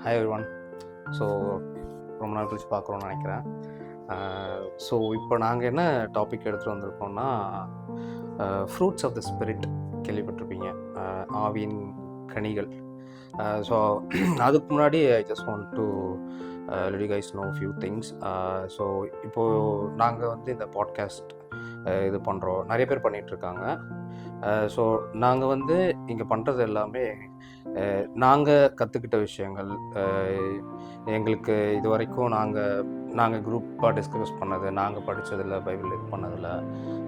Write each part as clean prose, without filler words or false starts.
Hi everyone. So ரொம்ப நாள் கழிச்சு பார்க்குறோன்னு நினைக்கிறேன். ஸோ இப்போ நாங்கள் என்ன டாபிக் எடுத்துகிட்டு வந்திருக்கோம்னா, ஃப்ரூட்ஸ் ஆஃப் த ஸ்பிரிட் கேள்விப்பட்டிருப்பீங்க. ஆவியின் கனிகள். ஸோ அதுக்கு முன்னாடி I just want to let you guys know few things. So இப்போது நாங்கள் வந்து இந்த பாட்காஸ்ட் இது பண்ணுறோம். நிறைய பேர் பண்ணிகிட்ருக்காங்க. ஸோ நாங்கள் வந்து இங்கே பண்ணுறது எல்லாமே நாங்கள் கற்றுக்கிட்ட விஷயங்கள், எங்களுக்கு இது வரைக்கும் நாங்கள் குரூப்பாக டிஸ்கஸ் பண்ணது, நாங்கள் படித்ததில், பைபிள் இது பண்ணதில்ல.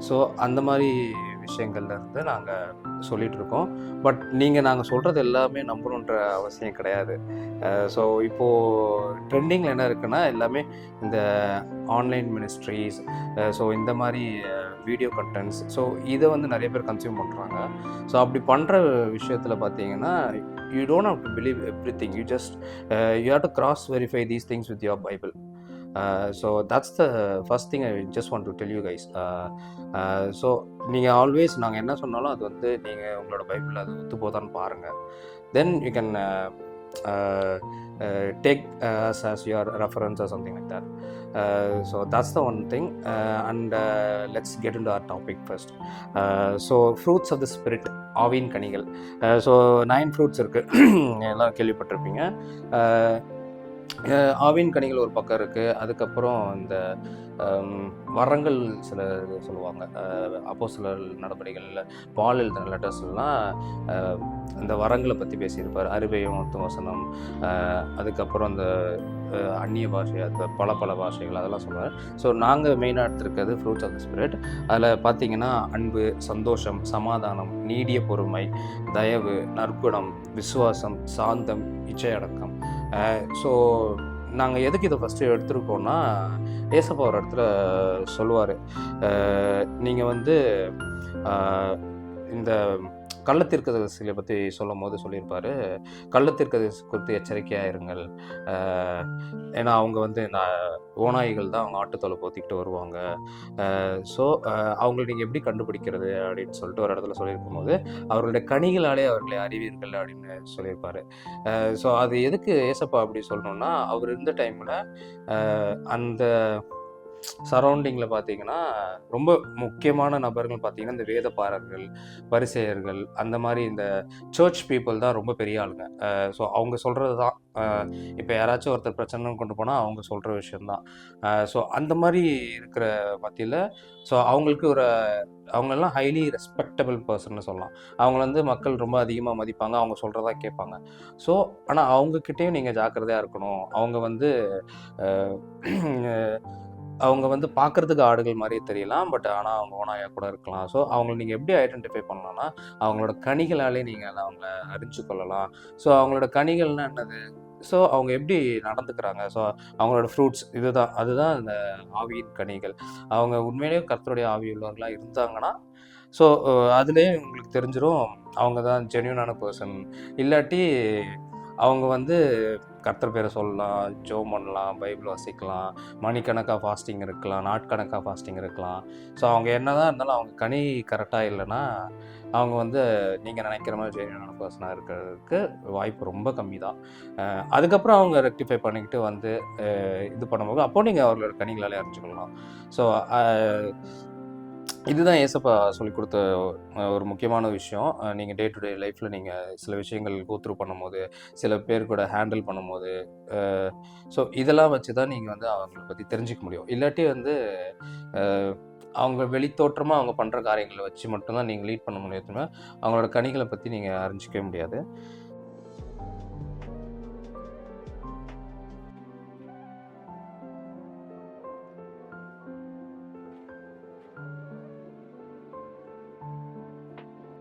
ஸோ அந்த மாதிரி விஷயங்கள்லேருந்து நாங்கள் சொல்லிகிட்ருக்கோம். பட் நாங்கள் சொல்கிறது எல்லாமே நம்பணுன்ற அவசியம் கிடையாது. ஸோ இப்போது ட்ரெண்டிங்கில் என்ன இருக்குன்னா, எல்லாமே இந்த ஆன்லைன் மினிஸ்ட்ரீஸ், ஸோ இந்த மாதிரி வீடியோ கண்டென்ட்ஸ், ஸோ இதை வந்து நிறைய பேர் கன்சியூம் பண்ணுறாங்க. ஸோ அப்படி பண்ணுற விஷயத்தில் பார்த்தீங்கன்னா, you don't have to believe everything. You have to cross verify these things with your Bible. So that's the first thing I just want to tell you guys. So நீங்கள் always நாங்கள் என்ன சொன்னாலும் அது வந்து நீங்கள் உங்களோட பைபிளில் அது ஒத்து போதான்னு பாருங்கள். Then you can take us as your reference or something like that. So that's the one thing. And let's get into our topic first. So fruits of the spirit, ஆவியின் கனிகள். ஸோ 9 ஃப்ரூட்ஸ் இருக்குது, எல்லாம் கேள்விப்பட்டிருப்பீங்க. ஆவியின் கனிகள் ஒரு பக்கம் இருக்குது. அதுக்கப்புறம் இந்த வரங்கள் சில சொல்லுவாங்க. அப்போஸ்தலர் நடவடிக்கைகளில் பால் எழுதின லெட்டர்ஸ்லாம் இந்த வரங்களை பற்றி பேசியிருப்பார். அறுபையும் வசனம், அதுக்கப்புறம் அந்த அந்நிய பாஷை, அது பல பாஷைகள், அதெல்லாம் சொல்லுவார். ஸோ நாங்கள் மெயினாக எடுத்திருக்கிறது ஃப்ரூட்ஸ் ஆஃப் த ஸ்பிரிட். அதில் பார்த்தீங்கன்னா அன்பு, சந்தோஷம், சமாதானம், நீடிய பொறுமை, தயவு, நற்குணம், விசுவாசம், சாந்தம், இச்சையடக்கம். ஸோ நாங்கள் எதுக்கு இதை ஃபஸ்ட்டு எடுத்திருக்கோன்னா, ஏசப்பா ஒரு இடத்துல சொல்லுவார், நீங்கள் வந்து இந்த கள்ளத்தீர்க்கதரிசிகளை பற்றி சொல்லும் போது சொல்லியிருப்பார், கள்ளத்தீர்க்கதரிசி குறித்து எச்சரிக்கையாக இருங்கள். ஏன்னா அவங்க வந்து ஓநாய்கள் தான் அவங்க ஆட்டுத்தோலை போத்திக்கிட்டு வருவாங்க. ஸோ அவங்களை நீங்கள் எப்படி கண்டுபிடிக்கிறது அப்படின்னு சொல்லிட்டு ஒரு இடத்துல சொல்லியிருக்கும் போது, அவர்களுடைய கனிகளாலே அவர்களை அறிவீர்கள் அப்படின்னு சொல்லியிருப்பார். ஸோ அது எதுக்கு ஏசப்பா அப்படி சொல்லணும்னா, அவர் இருந்த டைமில் அந்த சரௌண்டிங்கில் பார்த்தீங்கன்னா ரொம்ப முக்கியமான நபர்கள் பார்த்தீங்கன்னா இந்த வேதபாரர்கள், பரிசேயர்கள், அந்த மாதிரி இந்த சர்ச் பீப்புள் தான் ரொம்ப பெரிய ஆளுங்க. ஸோ அவங்க சொல்கிறது தான், இப்போ யாராச்சும் ஒருத்தர் பிரச்சனை கொண்டு போனால் அவங்க சொல்கிற விஷயந்தான். ஸோ அந்த மாதிரி இருக்கிற மத்தியில், ஸோ அவங்களுக்கு அவங்களெல்லாம் ஹைலி ரெஸ்பெக்டபிள் பர்சன்னு சொல்லலாம். அவங்கள வந்து மக்கள் ரொம்ப அதிகமாக மதிப்பாங்க, அவங்க சொல்கிறதா கேட்பாங்க. ஸோ ஆனால் அவங்கக்கிட்டேயும் நீங்கள் ஜாக்கிரதையாக இருக்கணும். அவங்க வந்து பார்க்குறதுக்கு ஆடுகள் மாதிரியே தெரியலாம், பட் ஆனால் அவங்க ஓனாயாக கூட இருக்கலாம். ஸோ அவங்கள நீங்கள் எப்படி ஐடென்டிஃபை பண்ணலாம்னா, அவங்களோட கனிகளாலே நீங்கள் அவங்கள அறிஞ்சு கொள்ளலாம். ஸோ அவங்களோட கனிகள்னால் என்னது? ஸோ அவங்க எப்படி நடந்துக்கிறாங்க, ஸோ அவங்களோட ஃப்ரூட்ஸ் அதுதான் இந்த ஆவியின் கனிகள். அவங்க உண்மையிலேயே கர்த்தருடைய ஆவி உள்ளவர்களாக இருந்தாங்கன்னா, ஸோ அதுலேயே உங்களுக்கு தெரிஞ்சிடும் அவங்க தான் ஜென்யூனான பர்சன். இல்லாட்டி அவங்க வந்து கர்த்தர் பேரை சொல்லலாம், ஜெபம் பண்ணலாம், பைபிள் வாசிக்கலாம், மணிக்கணக்காக ஃபாஸ்டிங் இருக்கலாம், நாட்கணக்காக ஃபாஸ்டிங் இருக்கலாம். ஸோ அவங்க என்ன தான் இருந்தாலும் அவங்க கனி கரெக்டாக இல்லைன்னா, அவங்க வந்து நீங்கள் நினைக்கிற மாதிரி ஜென்யூனான பர்சனாக இருக்கிறதுக்கு வாய்ப்பு ரொம்ப கம்மி தான். அதுக்கப்புறம் அவங்க ரெக்டிஃபை பண்ணிக்கிட்டு வந்து இது பண்ணும்போது அப்போது நீங்கள் அவர்களோட கனிகளாலே அறிஞ்சுக்கொள்ளலாம். ஸோ இதுதான் ஏசப்பா சொல்லிக் கொடுத்த ஒரு முக்கியமான விஷயம். நீங்கள் டே டு டே லைஃப்பில் நீங்கள் சில விஷயங்கள் கோத்ரூ பண்ணும்போது, சில பேர் கூட ஹேண்டில் பண்ணும்போது, ஸோ இதெல்லாம் வச்சு தான் நீங்கள் வந்து அவங்கள பற்றி தெரிஞ்சிக்க முடியும். இல்லாட்டி வந்து அவங்க வெளித்தோற்றமாக அவங்க பண்ணுற காரியங்களை வச்சு மட்டும்தான் நீங்கள் லீட் பண்ண முடியுதுன்னா, அவங்களோட கனிகளை பற்றி நீங்கள் அறிஞ்சிக்கவே முடியாது.